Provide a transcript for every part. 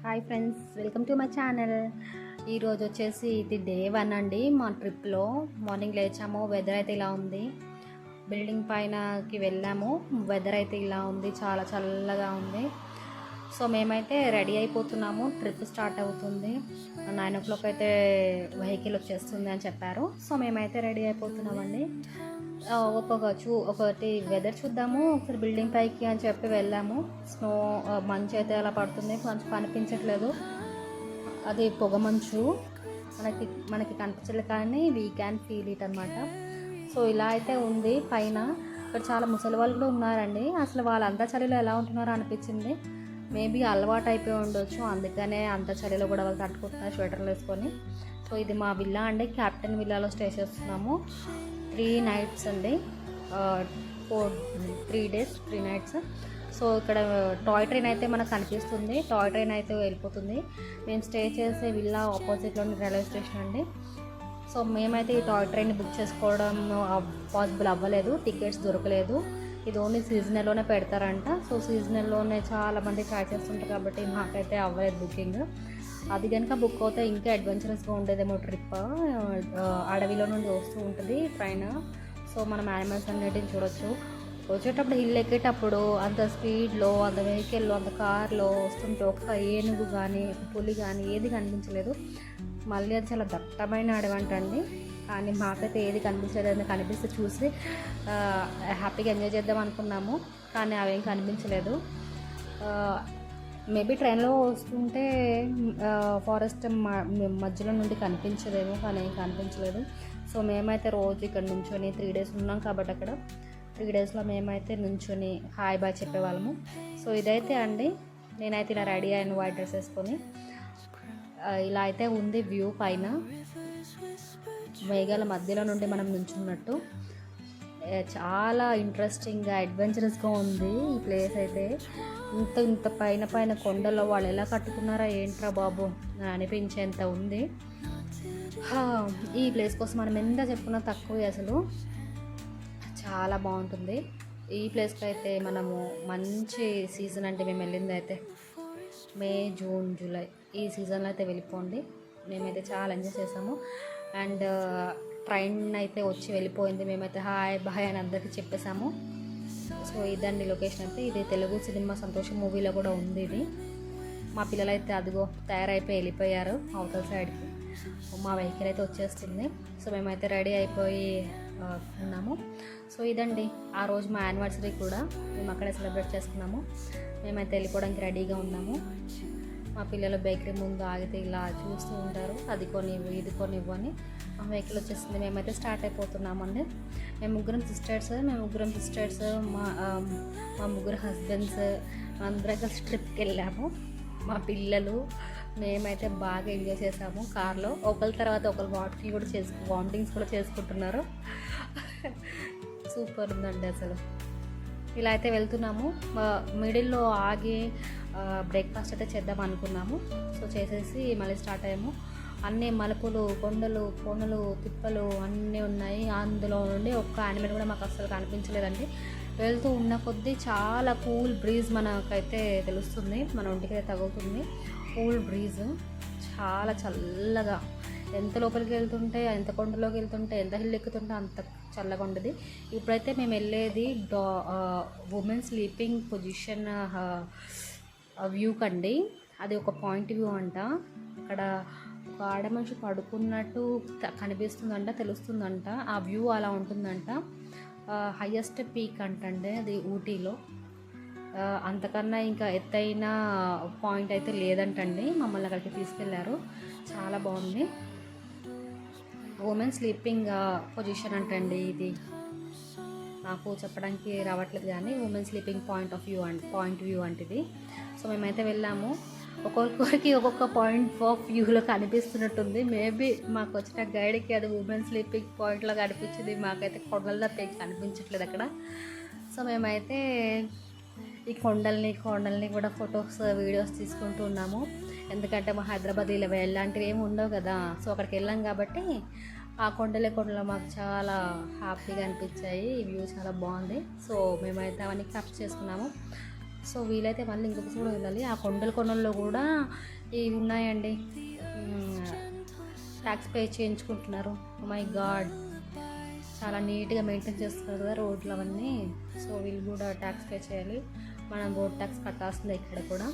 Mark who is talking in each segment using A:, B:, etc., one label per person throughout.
A: Hi friends, welcome to my channel. ఈరోజు వచ్చేసి ఇది డే 1 అండి. మా ట్రిప్లో మార్నింగ్ లేచాము. వెదర్ అయితే ఇలా ఉంది. బిల్డింగ్ పైనకి వెళ్ళాము. వెదర్ అయితే ఇలా ఉంది, చాలా చల్లగా ఉంది. సో మేమైతే రెడీ అయిపోతున్నాము. ట్రిప్ స్టార్ట్ అవుతుంది. 9 o'clock అయితే వెహికల్ వచ్చేస్తుంది అని చెప్పారు. సో మేమైతే రెడీ అయిపోతున్నామండి. ఒకటి వెదర్ చూద్దాము ఒకసారి బిల్డింగ్ పైకి అని చెప్పి వెళ్ళాము. స్నో మంచు అయితే అలా పడుతుంది, మంచు కనిపించట్లేదు. అది పొగ మంచు మనకి కనిపించలేదు, కానీ వీ క్యాన్ ఫీల్ ఇట్ అనమాట. సో ఇలా అయితే ఉంది పైన. ఇక్కడ చాలా ముసలి వాళ్ళు కూడా ఉన్నారండి. అసలు వాళ్ళంతా చలిలో ఎలా ఉంటున్నారో అనిపించింది. మేబీ అలవాటు అయిపోయి ఉండొచ్చు, అందుకనే అంత చలిలో కూడా వాళ్ళు తట్టుకుంటున్నారు స్వెటర్లు వేసుకొని. సో ఇది మా విల్లా అండి. క్యాప్టెన్ విల్లాలో స్టే చేస్తున్నాము. 3 nights అండి. 3 days 3 nights. సో ఇక్కడ టాయ్ ట్రైన్ అయితే మనకు కనిపిస్తుంది. టాయ్ ట్రైన్ అయితే వెళ్ళిపోతుంది. మేము స్టే చేసే విల్లా ఆపోజిట్లోని రైల్వే స్టేషన్ అండి. సో మేమైతే ఈ టాయ్ ట్రైన్ బుక్ చేసుకోవడం పాసిబుల్ అవ్వలేదు, టికెట్స్ దొరకలేదు. ఇది ఓన్లీ సీజనల్లోనే పెడతారంట. సో సీజనల్లోనే చాలామంది ట్రై చేస్తుంటారు, కాబట్టి మాకైతే అవ్వలేదు బుకింగ్. అది కనుక బుక్ అవుతే ఇంకా అడ్వెంచరస్గా ఉండేదేమో ట్రిప్. అడవిలో నుండి వస్తూ ఉంటుంది ట్రైన్. సో మనం యానిమల్స్ అన్నిటిని చూడొచ్చు. వచ్చేటప్పుడు హిల్ ఎక్కేటప్పుడు అంత స్పీడ్లో, అంత వెహికల్లో, అంత కార్లో వస్తుంటే ఒక్క ఏనుగు కానీ పులి కానీ ఏది కనిపించలేదు. మళ్ళీ అది చాలా దట్టమైన అడవంటండి, కానీ మాకైతే ఏది కనిపించలేదు. అని కనిపిస్తే చూసి హ్యాపీగా ఎంజాయ్ చేద్దాం అనుకున్నాము, కానీ అవేం కనిపించలేదు. మేబీ ట్రైన్లో వస్తుంటే ఫారెస్ట్ మధ్యలో నుండి కనిపించదేమో, కానీ ఏం కనిపించలేదు. సో మేమైతే రోజు ఇక్కడ నుంచొని 3 days ఉన్నాం కాబట్టి అక్కడ 3 daysలో మేమైతే నుంచొని హాయ్ బాయ్ చెప్పేవాళ్ళము. సో ఇదైతే అండి, నేనైతే ఇలా రెడీ అయ్యాను వైట్ డ్రెస్ వేసుకొని. ఇలా అయితే ఉంది వ్యూ పైన. మేఘాల మధ్యలో నుండి మనం నుంచున్నట్టు. చాలా ఇంట్రెస్టింగ్గా అడ్వెంచరస్గా ఉంది ఈ ప్లేస్ అయితే. ఇంత పైన కొండల్లో వాళ్ళు ఎలా కట్టుకున్నారా ఏంట్రా బాబు అనిపించేంత ఉంది. ఈ ప్లేస్ కోసం మనం ఎంత చెప్పుకున్నా తక్కువే. అసలు చాలా బాగుంటుంది ఈ ప్లేస్కి అయితే. మనము మంచి సీజన్ అంటే మేము వెళ్ళింది అయితే మే, జూన్, జూలై ఈ సీజన్లో అయితే వెళ్ళిపోండి. మేమైతే చాలా ఎంజాయ్ చేసాము. అండ్ ట్రైన్ అయితే వచ్చి వెళ్ళిపోయింది. మేమైతే హాయ్ బాయ్ అని అందరికీ చెప్పేసాము. సో ఇదండి లొకేషన్ అయితే. ఇది తెలుగు సినిమా సంతోషం మూవీలో కూడా ఉంది ఇది. మా పిల్లలు అయితే అదిగో తయారైపోయి వెళ్ళిపోయారు అవతల సైడ్కి. మా వెహికల్ అయితే వచ్చేస్తుంది. సో మేమైతే రెడీ అయిపోయి ఉన్నాము. సో ఇదండి ఆ రోజు మా యానివర్సరీ కూడా మేము అక్కడే సెలబ్రేట్ చేసుకున్నాము. మేమైతే వెళ్ళిపోవడానికి రెడీగా ఉన్నాము. మా పిల్లలు బేకరీ ముందు ఆగితే ఇలా చూస్తూ ఉంటారు, అది కొనివ్వు ఇది కొనివ్వు అని. మా వెహికల్ వచ్చేసింది. మేమైతే స్టార్ట్ అయిపోతున్నామండి. మేము ముగ్గురం సిస్టర్స్, మా ముగ్గురు హస్బెండ్స్ అందరం కలిసి ట్రిప్కి వెళ్ళాము. మా పిల్లలు మేమైతే బాగా ఎంజాయ్ చేసాము కార్లో. ఒకరి తర్వాత ఒకరు వామిటింగ్స్ కూడా చేసుకుంటున్నారు. సూపర్ ఉందండి అసలు. ఇలా అయితే వెళ్తున్నాము. మిడిల్లో ఆగి బ్రేక్ఫాస్ట్ అయితే చేద్దాం అనుకున్నాము. సో చేసేసి మళ్ళీ స్టార్ట్ అయ్యాము. అన్నీ మలుపులు, కొండలు, తిప్పలు అన్నీ ఉన్నాయి. అందులో నుండి ఒక్క యానిమల్ కూడా మాకు అస్సలు కనిపించలేదండి. వెళ్తూ ఉన్న కొద్దీ చాలా కూల్ బ్రీజ్ మనకైతే తెలుస్తుంది, మన ఒంటికి తగులుతుంది. కూల్ బ్రీజ్ చాలా చల్లగా. ఎంత లోపలికి వెళ్తుంటే, ఎంత కొండలోకి వెళ్తుంటే, ఎంత హిల్ ఎక్కుతుంటే అంత చల్లగా ఉండదు. ఇప్పుడైతే మేము వెళ్ళేది ఉమెన్ స్లీపింగ్ పొజిషన్ వ్యూ కండి. అది ఒక పాయింట్ వ్యూ అంట. అక్కడ ఒక ఆడ మనిషి పడుకున్నట్టు కనిపిస్తుందంట, తెలుస్తుందంట. ఆ వ్యూ అలా ఉంటుందంట. హయ్యెస్ట్ పీక్ అంటండి అది ఊటీలో. అంతకన్నా ఇంకా ఎత్తైన పాయింట్ అయితే లేదంటండి. మమ్మల్ని అక్కడికి తీసుకెళ్లారు. చాలా బాగుంది. ఉమెన్ స్లీపింగ్ పొజిషన్ అంటండి ఇది. నాకు చెప్పడానికి రావట్లేదు, కానీ ఉమెన్ స్లీపింగ్ పాయింట్ వ్యూ అంటిది. సో మేమైతే వెళ్ళాము. ఒక్కొక్కరికి ఒక్కొక్క పాయింట్ ఆఫ్ వ్యూలో కనిపిస్తున్నట్టుంది. మేబీ మాకు వచ్చిన గైడ్కి అది ఉమెన్ స్లీపింగ్ పాయింట్లో కనిపించింది. మాకైతే కొండల్లో కనిపించట్లేదు అక్కడ. సో మేమైతే ఈ కొండల్ని కూడా ఫొటోస్, వీడియోస్ తీసుకుంటూ ఉన్నాము. ఎందుకంటే మా హైదరాబాద్ ఇలా ఇలాంటివి ఏమి ఉండవు కదా. సో అక్కడికి వెళ్ళాం కాబట్టి ఆ కొండలు మాకు చాలా హ్యాపీగా అనిపించాయి. ఈ వ్యూ చాలా బాగుంది. సో మేమైతే అవన్నీ క్యాప్చర్ చేసుకున్నాము. సో వీలైతే మళ్ళీ ఇంకొకసారి కూడా వెళ్ళాలి. ఆ కొండల్లో కూడా ఇవి ఉన్నాయండి, ట్యాక్స్ పే చేయించుకుంటున్నారు. మై గాడ్, చాలా నీట్గా మెయింటైన్ చేస్తున్నారు కదా రోడ్లు అవన్నీ. సో వీళ్ళు కూడా ట్యాక్స్ పే చేయాలి, మనం రోడ్ ట్యాక్స్ కట్టాల్సిందే ఇక్కడ కూడా.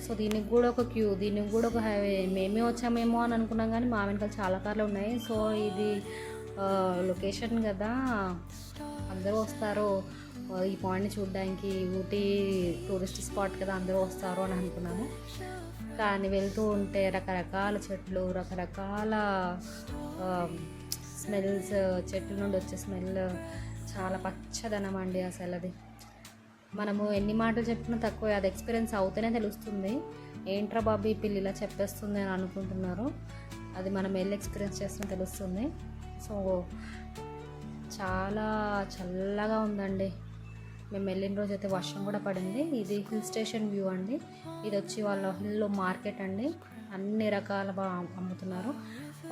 A: సో దీనికి కూడా ఒక క్యూ, దీనికి కూడా ఒక హైవే. మేమే వచ్చామేమో అని అనుకున్నాం కానీ మా వెనకాల చాలా కార్లు ఉన్నాయి. సో ఇది లొకేషన్ కదా, అందరూ వస్తారు ఈ పాయింట్ని చూడడానికి. ఊటీ టూరిస్ట్ స్పాట్ కదా, అందరూ వస్తారు అని అనుకున్నాము. కానీ వెళ్తూ ఉంటే రకరకాల చెట్లు, రకరకాల స్మెల్స్, చెట్ల నుండి వచ్చే స్మెల్ చాలా పచ్చదనం అండి అసలు. అది మనము ఎన్ని మాటలు చెప్పినా తక్కువే, అది ఎక్స్పీరియన్స్ అవుతేనే తెలుస్తుంది. ఏంట్రా బాబు ఈ పిల్లి ఇలా చెప్పేస్తుంది అని అనుకుంటున్నారు, అది మనం వెళ్ళి ఎక్స్పీరియన్స్ చేస్తూనే తెలుస్తుంది. సో చాలా చల్లగా ఉందండి. మేము వెళ్ళిన రోజు అయితే వర్షం కూడా పడింది. ఇది హిల్ స్టేషన్ వ్యూ అండి. ఇది వచ్చి వాళ్ళ హిల్లో మార్కెట్ అండి, అన్ని రకాల అమ్ముతున్నారు.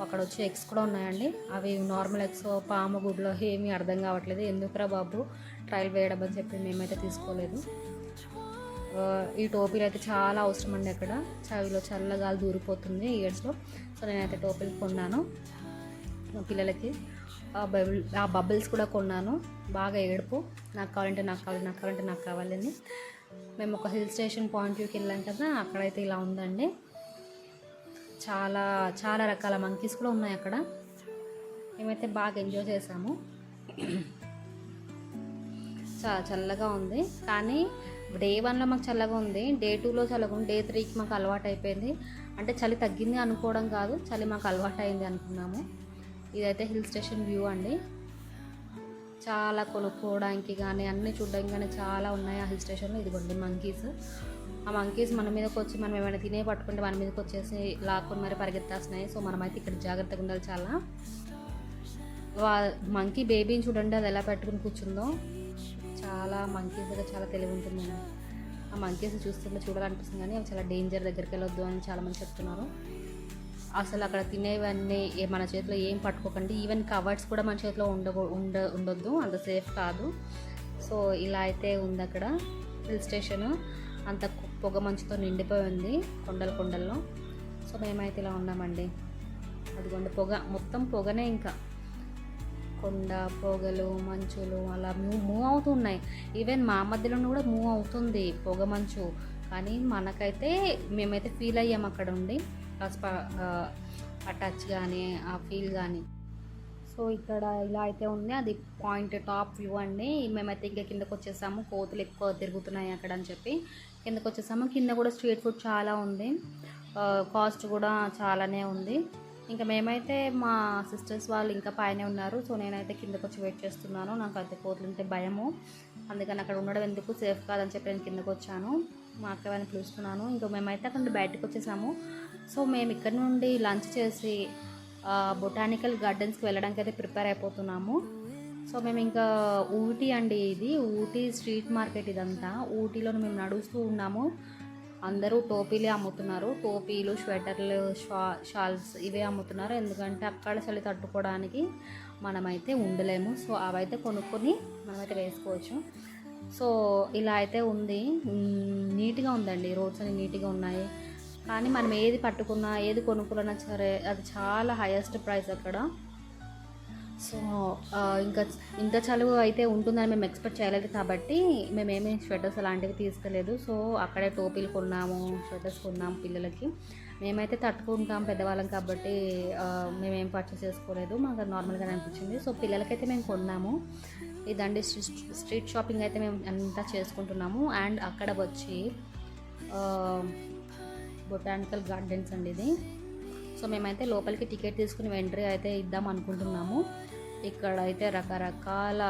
A: అక్కడ వచ్చి ఎగ్స్ కూడా ఉన్నాయండి. అవి నార్మల్ ఎగ్స్, పాము గుడ్లో ఏమీ అర్థం కావట్లేదు. ఎందుకురా బాబు ట్రయల్ వేయడం అని చెప్పి మేమైతే తీసుకోలేదు. ఈ టోపీలు అయితే చాలా అవసరం అండి. అక్కడ చవిలో చల్లగాలి దూరిపోతుంది ఇయర్స్లో. సో నేనైతే టోపీలు కొన్నాను పిల్లలకి. ఆ బబుల్స్ కూడా కొన్నాను. బాగా ఏడుపు, నాకు కావాలంటే నాకు కావాలి, నాకు కావాలంటే నాకు కావాలని. మేము ఒక హిల్ స్టేషన్ పాయింట్ వ్యూకి వెళ్ళాం కదా, అక్కడైతే ఇలా ఉందండి. చాలా చాలా రకాల మంకీస్ కూడా ఉన్నాయి అక్కడ. మేమైతే బాగా ఎంజాయ్ చేసాము. చాలా చల్లగా ఉంది. కానీ డే 1లో మాకు చల్లగా ఉంది, డే 2లో చల్లగా ఉంది, డే 3కి మాకు అలవాటు అయిపోయింది. అంటే చలి తగ్గింది అనుకోవడం కాదు, చలి మాకు అలవాటు అయింది అనుకున్నాము. ఇదైతే హిల్ స్టేషన్ వ్యూ అండి. చాలా కొనుక్కోవడానికి కానీ అన్నీ చూడడానికి కానీ చాలా ఉన్నాయి ఆ హిల్ స్టేషన్లో. ఇదిగోండి మంకీస్. ఆ మంకీస్ మన మీదకి వచ్చి మనం ఏమైనా తినే పట్టుకుంటే మన మీదకి వచ్చేసి లాక్కొని మరి పరిగెత్తేస్తున్నాయి. సో మనమైతే ఇక్కడ జాగ్రత్తగా ఉండాలి చాలా. మంకీ బేబీని చూడండి, అది ఎలా పెట్టుకుని కూర్చుందో. చాలా మంకీస్ దగ్గర చాలా తెలివి ఉంటుంది. ఆ మంకీస్ చూస్తుంటే చూడాలనిపిస్తుంది కానీ అవి చాలా డేంజర్, దగ్గరికి వెళ్ళొద్దు అని చాలామంది చెప్తున్నారు. అసలు అక్కడ తినేవన్నీ మన చేతిలో ఏం పట్టుకోకండి. ఈవెన్ కవర్స్ కూడా మన చేతిలో ఉండొద్దు, అంత సేఫ్ కాదు. సో ఇలా అయితే ఉంది అక్కడ హిల్ స్టేషన్. అంత పొగ మంచుతో నిండిపోయి ఉంది కొండల్లో. సో మేమైతే ఇలా ఉన్నామండి. అదిగోండి పొగ, మొత్తం పొగనే. ఇంకా కొండ పొగలు, మంచులు అలా మూవ్ అవుతున్నాయి. ఈవెన్ మా మధ్యలో కూడా మూవ్ అవుతుంది పొగ మంచు. కానీ మనకైతే మేమైతే ఫీల్ అయ్యాము అక్కడ ఉండి, ఆ టచ్ కానీ ఆ ఫీల్ కానీ. సో ఇక్కడ ఇలా అయితే ఉంది. అది పాయింట్ టాప్ వ్యూ అండి. మేమైతే ఇంకా కిందకు వచ్చేసాము. కోతులు ఎక్కువ తిరుగుతున్నాయి అక్కడ అని చెప్పి కిందకు వచ్చేసాము. కింద కూడా స్ట్రీట్ ఫుడ్ చాలా ఉంది, కాస్ట్ కూడా చాలానే ఉంది. ఇంకా మేమైతే మా సిస్టర్స్ వాళ్ళు ఇంకా పైనే ఉన్నారు. సో నేనైతే కిందకు వచ్చి వెయిట్ చేస్తున్నాను. నాకు అయితే కోతులు ఉంటే భయము, అందుకని అక్కడ ఉండడం ఎందుకు, సేఫ్ కాదని చెప్పి నేను కిందకు వచ్చాను. మా అక్కని పిలుస్తున్నాను. ఇంకా మేమైతే అక్కడ నుండి బయటకు వచ్చేసాము. సో మేము ఇక్కడ నుండి లంచ్ చేసి బొటానికల్ గార్డెన్స్కి వెళ్ళడానికి అయితే ప్రిపేర్ అయిపోతున్నాము. సో మేము ఇంకా ఊటీ అండి, ఇది ఊటీ స్ట్రీట్ మార్కెట్ ఇదంతా. ఊటీలో మేము నడుస్తూ ఉన్నాము. అందరూ టోపీలే అమ్ముతున్నారు, టోపీలు, స్వెటర్లు, షాల్స్ ఇవే అమ్ముతున్నారు. ఎందుకంటే అక్కడ చలి తట్టుకోవడానికి మనమైతే ఉండలేము. సో అవైతే కొనుక్కొని మనమైతే వేసుకోవచ్చు. సో ఇలా అయితే ఉంది. నీట్గా ఉందండి, రోడ్స్ అన్ని నీట్గా ఉన్నాయి. కానీ మనం ఏది పట్టుకున్నా ఏది కొనుక్కున్నా సరే అది చాలా హైయెస్ట్ ప్రైస్ అక్కడ. సో ఇంకా ఇంత చలువ అయితే ఉంటుందని మేము ఎక్స్పెక్ట్ చేయలేదు కాబట్టి మేమేమీ స్వెటర్స్ అలాంటివి తీసుకోలేదు. సో అక్కడే టోపీలు కొన్నాము, స్వెటర్స్ కొన్నాము పిల్లలకి. మేమైతే తట్టుకుంటాం పెద్దవాళ్ళం కాబట్టి మేమేం పర్చేస్ చేసుకోలేదు, మాకు నార్మల్గానే అనిపించింది. సో పిల్లలకైతే మేము కొన్నాము. ఇదండి స్ట్రీట్ షాపింగ్ అయితే మేము అంతా చేసుకుంటున్నాము. అండ్ అక్కడ వచ్చి బొటానికల్ గార్డెన్స్ అండి ఇది. సో మేమైతే లోపలికి టికెట్ తీసుకుని ఎంట్రీ అయితే ఇద్దాం అనుకుంటున్నాము. ఇక్కడ అయితే రకరకాల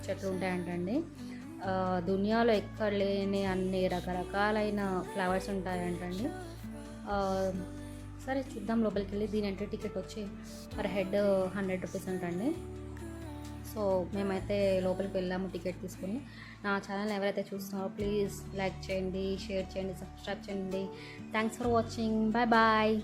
A: చెట్లు ఉంటాయంటండి. దునియాలో ఎక్కడ లేని అన్ని రకరకాలైన ఫ్లవర్స్ ఉంటాయంటండి. సరే చూద్దాం లోపలికి వెళ్ళి. దీని ఎంట్రీ టికెట్ వచ్చి పర్ హెడ్ 100 రూపీస్ అంటండి. సో మేమైతే లోపలికి వెళ్ళాము టికెట్ తీసుకుని. నా ఛానల్ ఎవరైతే చూస్తున్నారో ప్లీజ్ లైక్ చేయండి, షేర్ చేయండి, సబ్స్క్రైబ్ చేయండి. Thanks for watching. Bye bye.